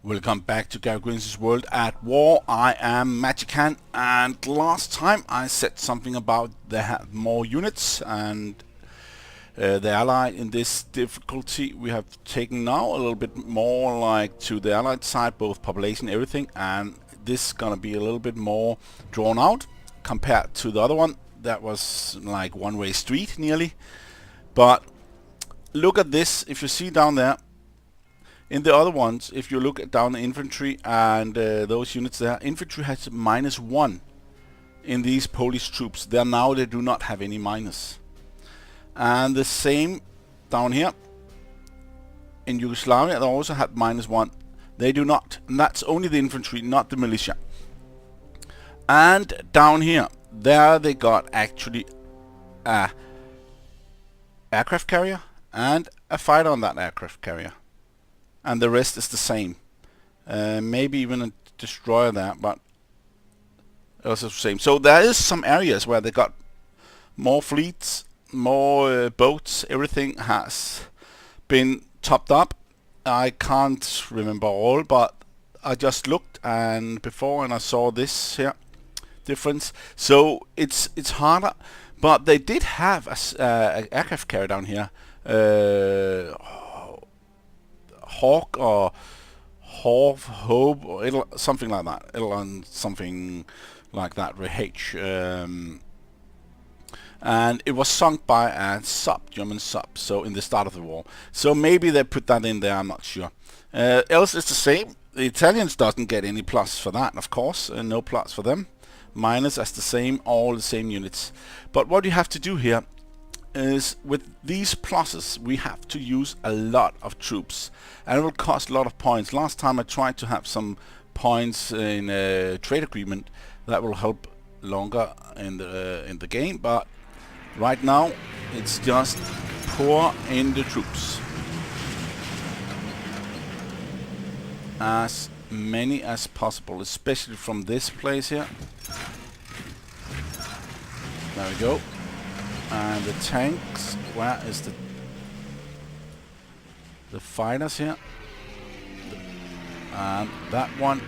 Welcome back to Grigsby's World at War. I am Magican, and last time I said something about they have more units and the Allied in this difficulty we have taken now a little bit more like to the Allied side, both population, everything, and this is gonna be a little bit more drawn out compared to the other one that was like one-way street nearly. But look at this, if you see down there. In the other ones, if you look at down the infantry and those units there, infantry has -1 in these Polish troops. They do not have any minus. And the same down here in Yugoslavia, they also had -1. They do not, and that's only the infantry, not the militia. And down here, there they got actually a aircraft carrier and a fighter on that aircraft carrier. And the rest is the same. Maybe even a destroyer there, but also the same. So there is some areas where they got more fleets, more boats. Everything has been topped up. I can't remember all, but I just looked and I saw this here difference. So it's harder, but they did have a aircraft carrier down here. Hawk or Hope or something like that. Something like that with H. And it was sunk by a German sub, so in the start of the war. So maybe they put that in there, I'm not sure. Else it's the same. The Italians doesn't get any plus for that, of course, no plus for them. Minus as the same, all the same units. But what you have to do here is with these pluses we have to use a lot of troops, and it will cost a lot of points. Last time I tried to have some points in a trade agreement that will help longer in the game, but right now it's just pour in the troops, as many as possible, especially from this place here. There we go. And the tanks, where is the fighters here? And that one.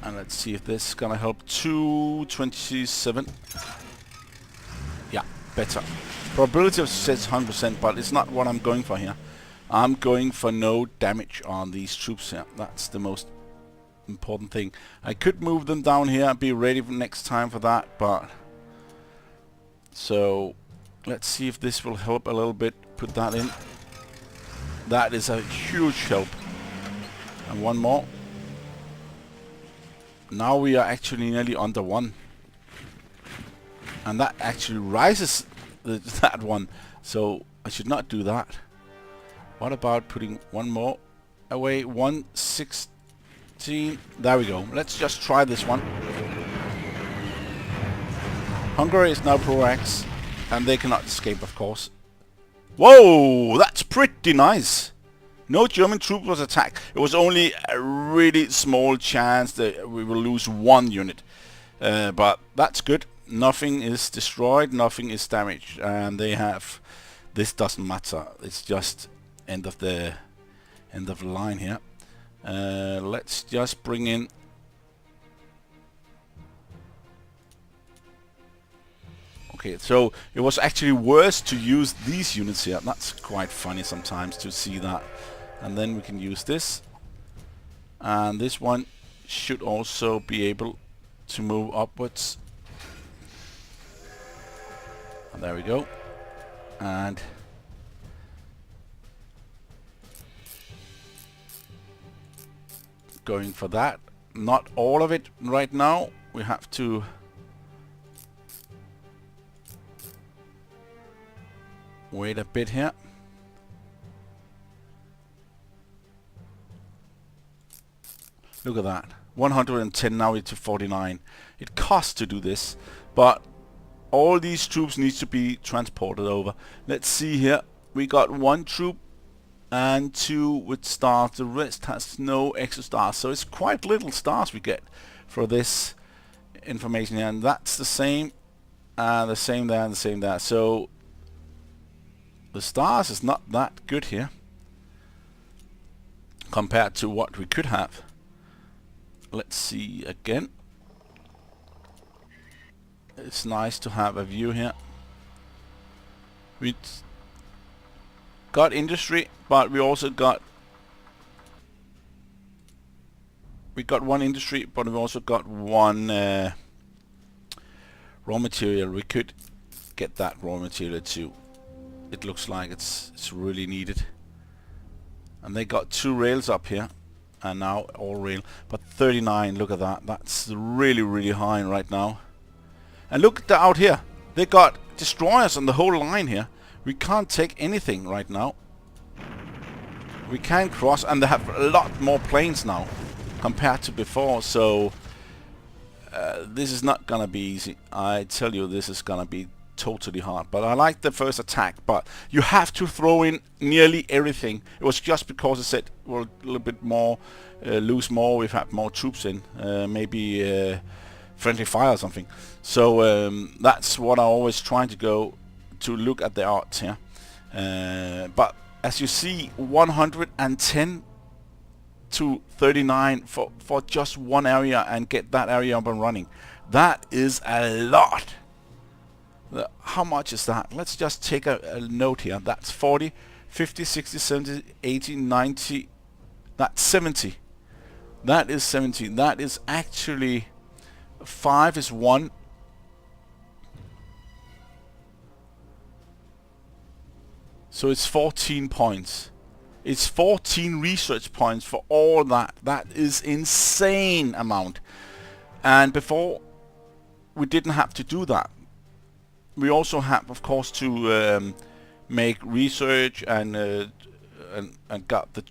And let's see if this is gonna help. 227. Yeah, better. Probability of success 100%, but it's not what I'm going for here. I'm going for no damage on these troops here. That's the most important thing. I could move them down here and be ready for next time for that, but so let's see if this will help a little bit. Put that in. That is a huge help. And one more. Now we are actually nearly under 1, and that actually rises that one, so I should not do that. What about putting one more away? 160. There we go. Let's just try this one. Hungary is now pro-X, and they cannot escape, of course. Whoa! That's pretty nice. No German troop was attacked. It was only a really small chance that we will lose 1 unit. But that's good. Nothing is destroyed, nothing is damaged. And they have... This doesn't matter. It's just end of the line here. Let's just bring in okay, so it was actually worse to use these units here. That's quite funny sometimes to see that. And then we can use this, and this one should also be able to move upwards. And there we go. And going for that. Not all of it right now. We have to wait a bit here. Look at that. 110, now it's to 49. It costs to do this, but all these troops need to be transported over. Let's see here. We got 1 troop and 2 with stars. The rest has no extra stars, so it's quite little stars we get for this information here. And that's the same, and the same there, and the same there. So the stars is not that good here. compared to what we could have. Let's see again. It's nice to have a view here. We got industry, but we also got one industry, but we also got one raw material. We could get that raw material too. It looks like it's really needed. And they got 2 rails up here, and now all rail. But 39, look at that. That's really, really high right now. And look out here. They got destroyers on the whole line here. We can't take anything right now. We can cross, and they have a lot more planes now compared to before. So this is not gonna be easy. I tell you, this is gonna be totally hard. But I like the first attack, but you have to throw in nearly everything. It was just because I said, well, a little bit more, lose more, we've had more troops in, maybe friendly fire or something. So that's what I always try to go to look at the odds here. But as you see, 110 to 39 for just one area, and get that area up and running. That is a lot. How much is that? Let's just take a note here. That's 40, 50, 60, 70, 80, 90. That's 70. That is 70. That is actually 5 is 1. So it's 14 points. It's 14 research points for all that. That is insane amount. And before, we didn't have to do that. We also have, of course, to make research and got the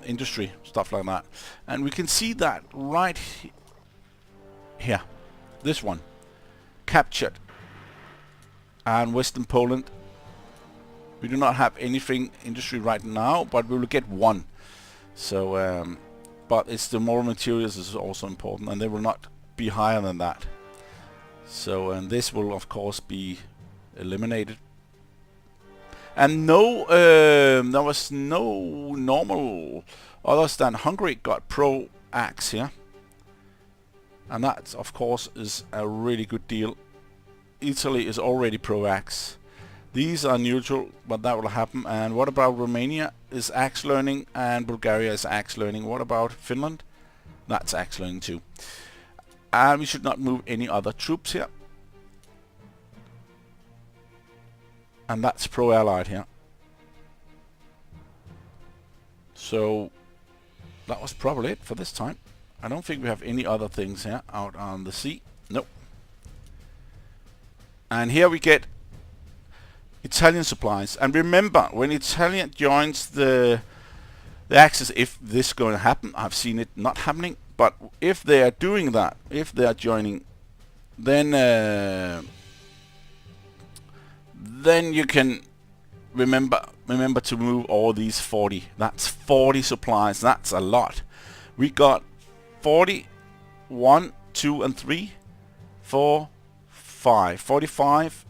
industry, stuff like that. And we can see that right here. This one. Captured. And Western Poland. We do not have anything industry right now, but we will get 1. So, but it's the more materials is also important, and they will not be higher than that. So, and this will of course be eliminated. And no, there was no normal, others than Hungary got pro axe here, and that of course is a really good deal. Italy is already pro axe. These are neutral, but that will happen. And what about Romania? Is axe learning, and Bulgaria is axe learning. What about Finland? That's axe learning too. And we should not move any other troops here. And that's pro-allied here. So that was probably it for this time. I don't think we have any other things here out on the sea. Nope. And here we get Italian supplies. And remember, when Italian joins the Axis, if this is going to happen, I've seen it not happening, but if they are doing that, if they are joining, then you can remember to move all these 40. That's 40 supplies. That's a lot. We got 40, 1, 2, and 3, 4, 5, 45,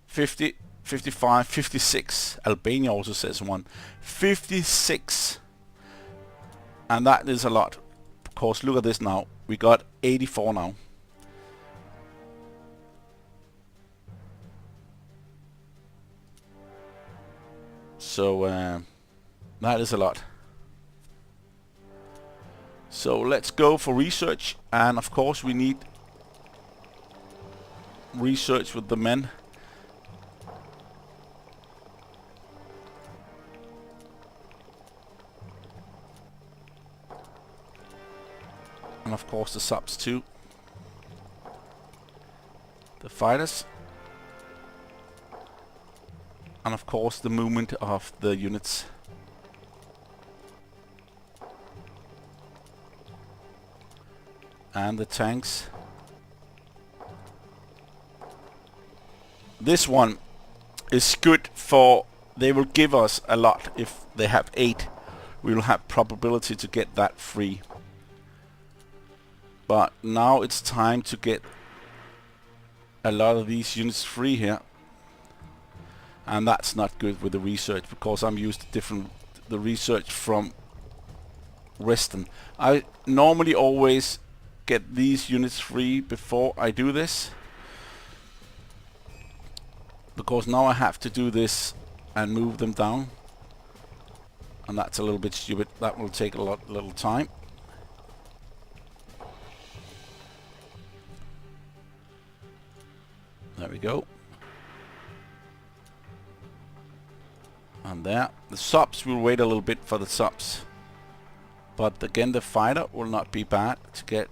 50, 55, 56. Albania also says 1. 56. And that is a lot. Of course, look at this now. We got 84 now. So that is a lot. So let's go for research, and of course we need research with the men. And of course the subs too. The fighters. And of course the movement of the units. And the tanks. This one is good for, they will give us a lot. If they have 8, we will have probability to get that free. But now it's time to get a lot of these units free here. And that's not good with the research, because I'm used to different the research from Reston. I normally always get these units free before I do this, because now I have to do this and move them down, and that's a little bit stupid. That will take a little time. There we go. And there. The subs, will wait a little bit for the subs. But again, the fighter will not be bad to get.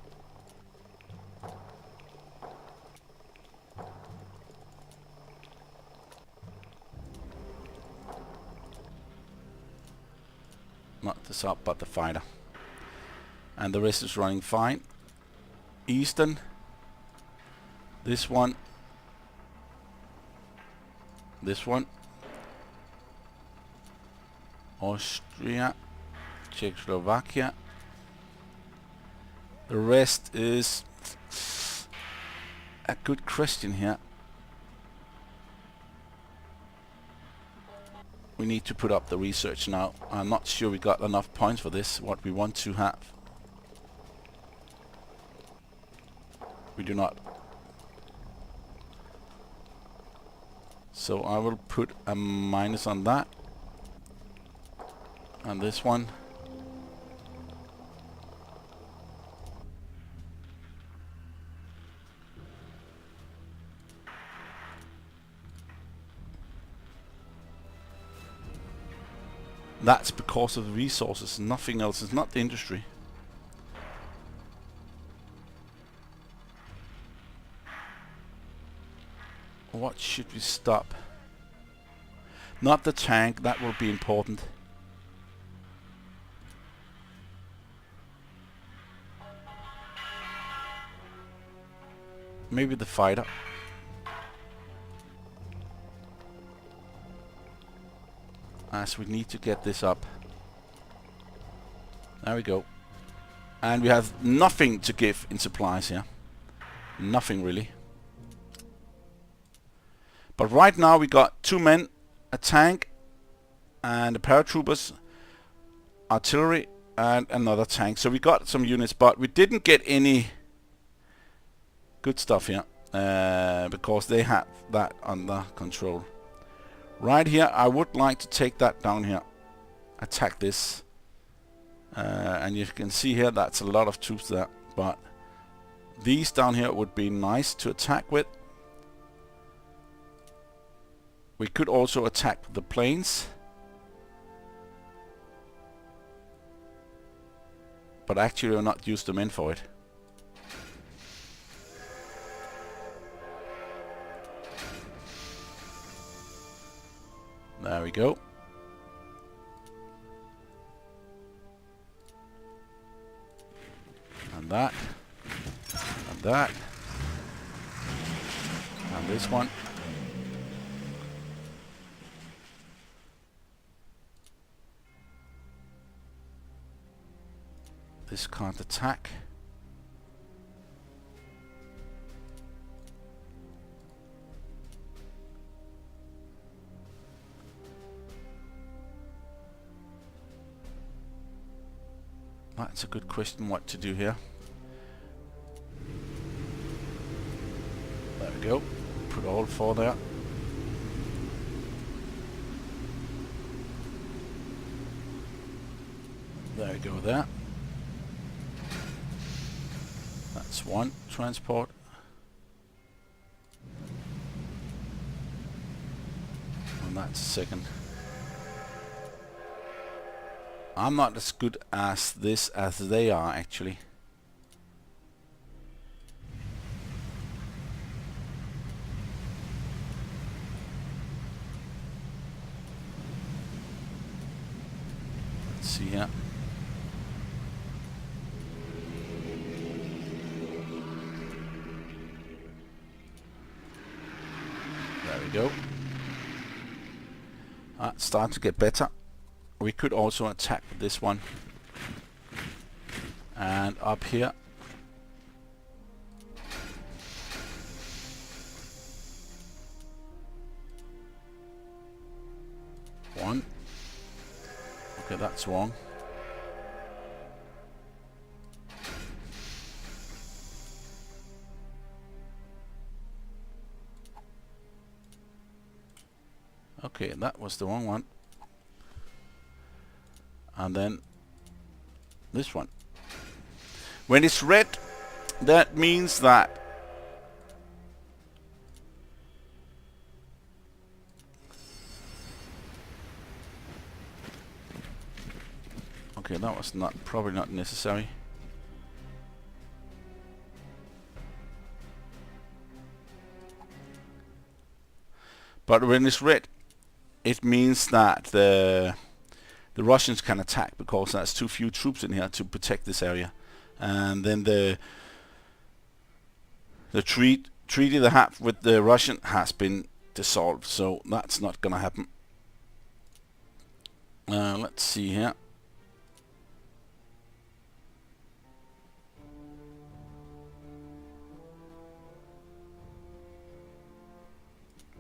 Not the sub, but the fighter. And the rest is running fine. Eastern. This one. This one. Austria. Czechoslovakia. The rest is a good question here. We need to put up the research now. I'm not sure we got enough points for this, what we want to have. We do not. So I will put a minus on that. And this one. That's because of the resources, nothing else. It's not the industry. What should we stop? Not the tank, that will be important. Maybe the fighter. As we need to get this up. There we go. And we have nothing to give in supplies here. Nothing really. But right now we got 2 men, a tank, and the paratroopers, artillery, and another tank. So we got some units, but we didn't get any good stuff here because they had that under control. Right here, I would like to take that down here, attack this, and you can see here that's a lot of troops there, but these down here would be nice to attack with. We could also attack the planes, but actually we'll not use the men for it. There we go. And that. And that. And this one. This can't attack. That's a good question what to do here. There we go. Put all 4 there. There we go there. That's 1 transport. And that's 2nd. I'm not as good as this as they are actually. Let's see here. There we go. It's starting to get better. We could also attack this one. And up here. One. Okay, that's wrong. Okay, that was the wrong one. And then this one. When it's red, that means that okay, that was probably not necessary. But when it's red, it means that the Russians can attack because there's too few troops in here to protect this area. And then the treaty they have with the Russian has been dissolved, so that's not gonna happen. Let's see here.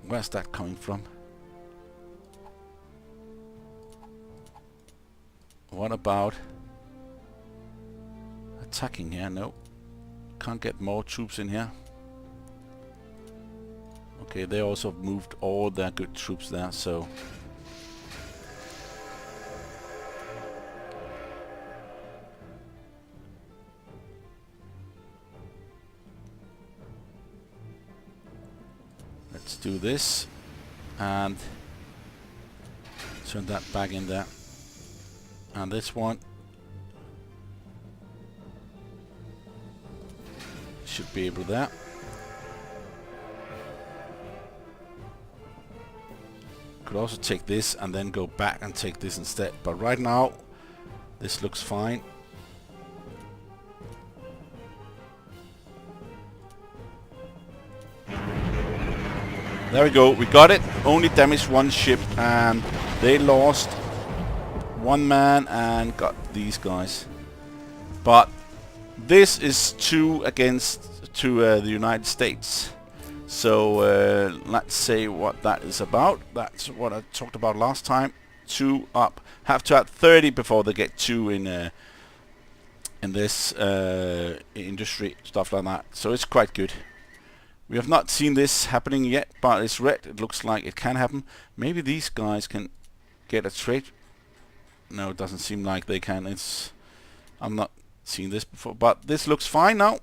Where's that coming from? What about attacking here? No. Can't get more troops in here. Okay, they also moved all their good troops there, so let's do this and turn that back in there. And this one should be able to there. Could also take this and then go back and take this instead. But right now, this looks fine. There we go, we got it. Only damaged one ship and they lost one man and got these guys. But this is 2 against the United States. So let's say what that is about. That's what I talked about last time. 2 up. Have to have 30 before they get 2 in this industry, stuff like that. So it's quite good. We have not seen this happening yet, but it's red. It looks like it can happen. Maybe these guys can get a trade. No, it doesn't seem like they can. I'm not seen this before, but this looks fine now.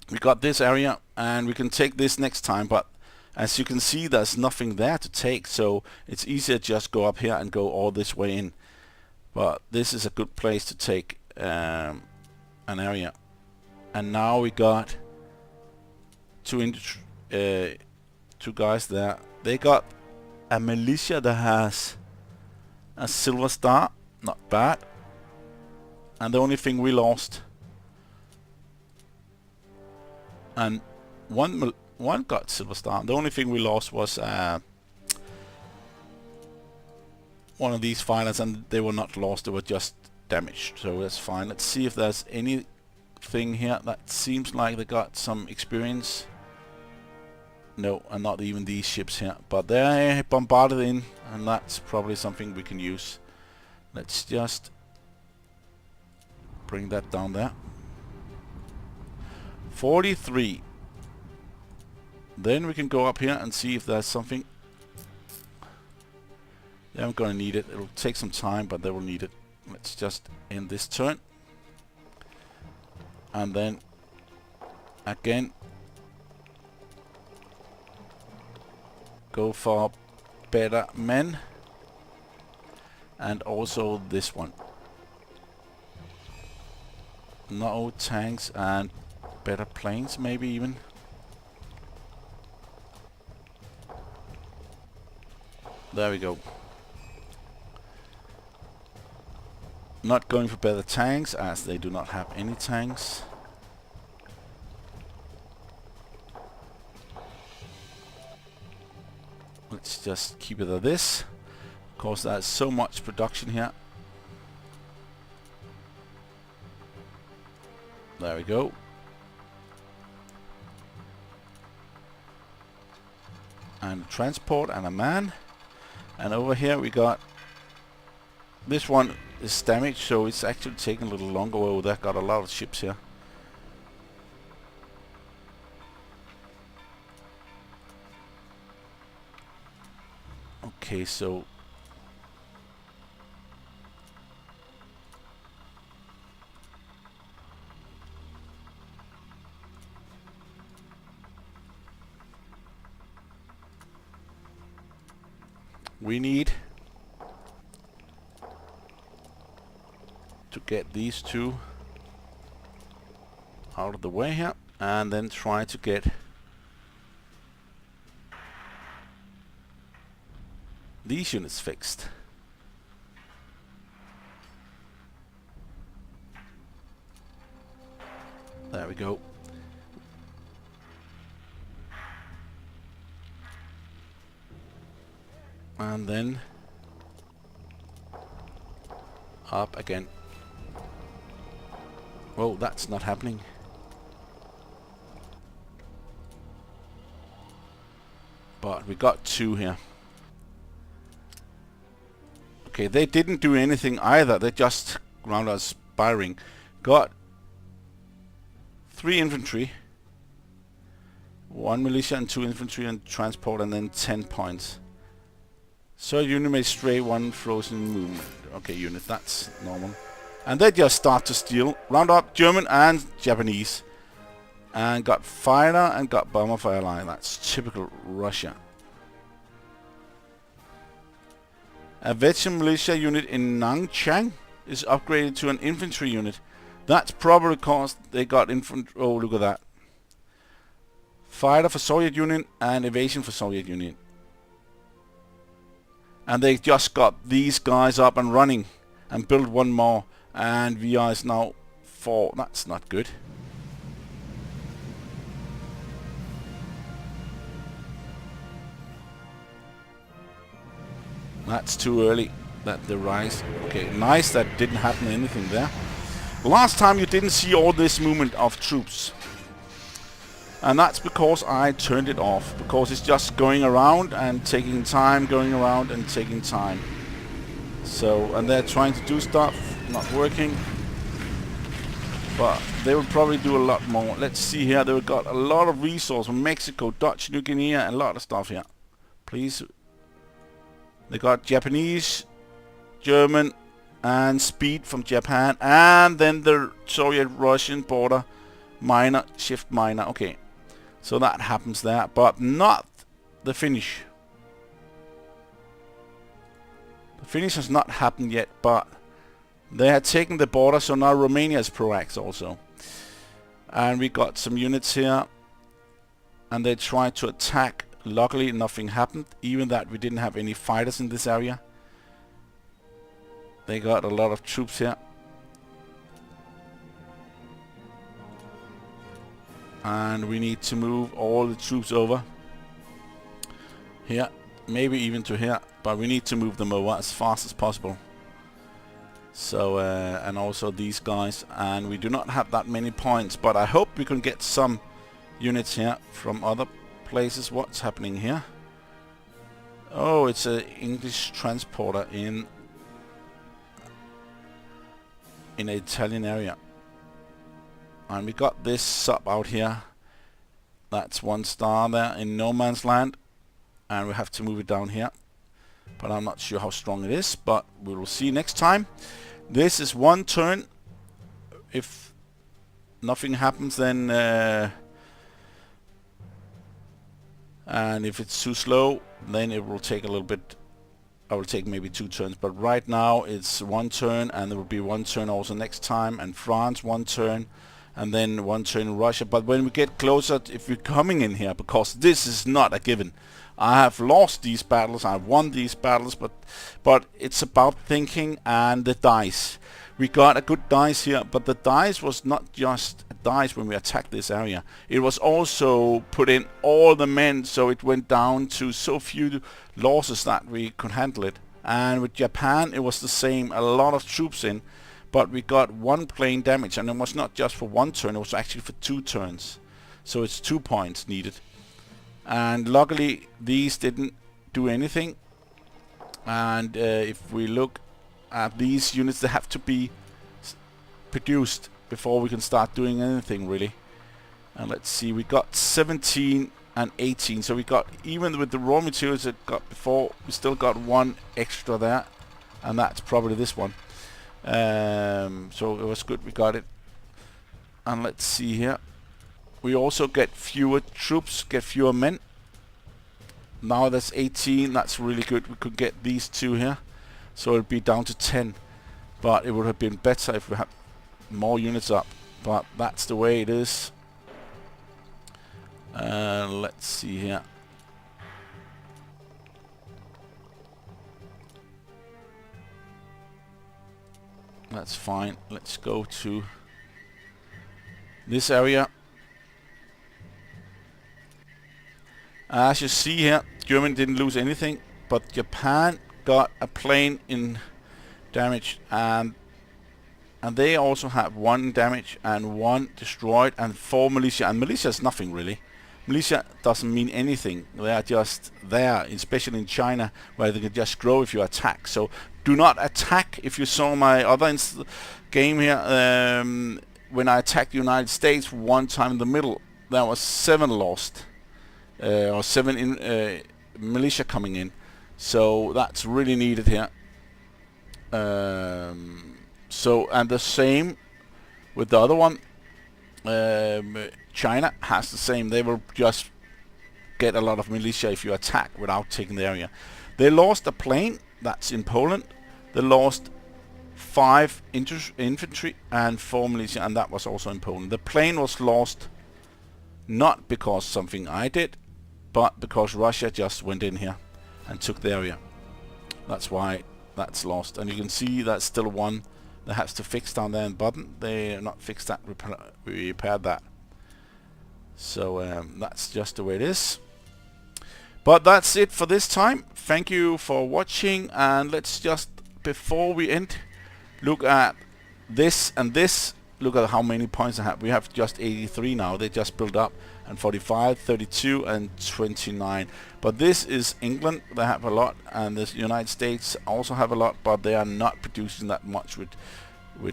We got this area and we can take this next time, but as you can see there's nothing there to take, so it's easier to just go up here and go all this way in. But this is a good place to take an area. And now we got two guys there. They got a militia that has a silver star, not bad. And the only thing we lost, and one got silver star. The only thing we lost was one of these fighters, and they were not lost, they were just damaged, so that's fine. Let's see if there's anything here that seems like they got some experience. No, and not even these ships here, but they're bombarded in, and that's probably something we can use. Let's just bring that down there. 43. Then we can go up here and see if there's something. They're going to need it. It'll take some time, but they will need it. Let's just end this turn. And then again go for better men, and also this one. No tanks and better planes, maybe even. There we go. Not going for better tanks as they do not have any tanks. Let's just keep it at this, because there's so much production here. There we go. And transport and a man. And over here we got This one is damaged, so it's actually taking a little longer. Oh, that got a lot of ships here. Okay, so we need to get these two out of the way here, and then try to get these units fixed. There we go. And then up again. Oh, that's not happening. But we got two here. Okay, they didn't do anything either. They just ground us firing. Got 3 infantry, 1 militia and 2 infantry and transport, and then 10 points. So unit may stray 1 frozen movement. Okay, unit, that's normal. And they just start to steal. Round up German and Japanese. And got fighter and got bomber for ally. That's typical Russia. A veteran militia unit in Nanchang is upgraded to an infantry unit. That's probably because they got infantry. Oh, look at that. Fighter for Soviet Union and evasion for Soviet Union. And they just got these guys up and running and built one more. And VI is now 4. That's not good. That's too early. That the rise. Okay, nice that didn't happen anything there. Last time you didn't see all this movement of troops. And that's because I turned it off. Because it's just going around and taking time, going around and taking time. So, and they're trying to do stuff, not working. But they will probably do a lot more. Let's see here. They've got a lot of resources from Mexico, Dutch, New Guinea, and a lot of stuff here. Please. They got Japanese, German, and speed from Japan, and then the Soviet-Russian border minor, shift minor. Okay, so that happens there, but not the Finnish. The Finnish has not happened yet, but they had taken the border, so now Romania is pro-axe also. And we got some units here, and they tried to attack. Luckily, nothing happened, even that we didn't have any fighters in this area. They got a lot of troops here. And we need to move all the troops over. Here, maybe even to here, but we need to move them over as fast as possible. So, and also these guys, and we do not have that many points, but I hope we can get some units here from other places. What's happening here? Oh, it's an English transporter in an Italian area. And we got this sub out here. That's 1 star there in no man's land. And we have to move it down here. But I'm not sure how strong it is, but we will see next time. This is 1 turn. If nothing happens, then and if it's too slow, then it will take a little bit. I will take maybe 2 turns, but right now it's 1 turn, and there will be 1 turn also next time, and France 1 turn, and then 1 turn in Russia. But when we get closer, if we're coming in here, because this is not a given. I have lost these battles, I've won these battles, but it's about thinking and the dice. We got a good dice here, but the dice was not just a dice when we attacked this area. It was also put in all the men, so it went down to so few losses that we could handle it. And with Japan, it was the same. A lot of troops in, but we got 1 plane damage, and it was not just for 1 turn, it was actually for 2 turns. So it's 2 points needed. And luckily, these didn't do anything. And if we look these units, they have to be produced before we can start doing anything really. And let's see, we got 17 and 18, so we got, even with the raw materials that got before, we still got one extra there, and that's probably this one. So it was good we got it. And let's see here, we also get fewer troops, get fewer men. Now that's 18, that's really good. We could get these two here, so it'd be down to 10, but it would have been better if we had more units up, but that's the way it is. Let's see here. That's fine. Let's go to this area. As you see here, Germany didn't lose anything, but Japan got a plane in damage, and they also have 1 damage and 1 destroyed and 4 militia. And militia is nothing really. Militia doesn't mean anything. They are just there, especially in China, where they can just grow if you attack. So do not attack. If you saw my other game here, when I attacked the United States one time in the middle, there was 7 lost. Or 7 in militia coming in, so that's really needed here. So, and the same with the other one. China has the same. They will just get a lot of militia if you attack without taking the area. They lost a plane, that's in Poland. They lost 5 infantry and 4 militia, and that was also in Poland. The plane was lost not because something I did, but because Russia just went in here and took the area. That's why that's lost. And you can see that's still one that has to fix down there in bottom. They not fixed that, repaired that. So that's just the way it is. But that's it for this time. Thank you for watching, and let's just, before we end, look at this and this. Look at how many points I have. We have just 83 now. They just built up, and 45, 32, and 29. But this is England. They have a lot, and the United States also have a lot, but they are not producing that much with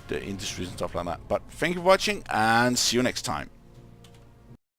the industries and stuff like that. But thank you for watching, and see you next time.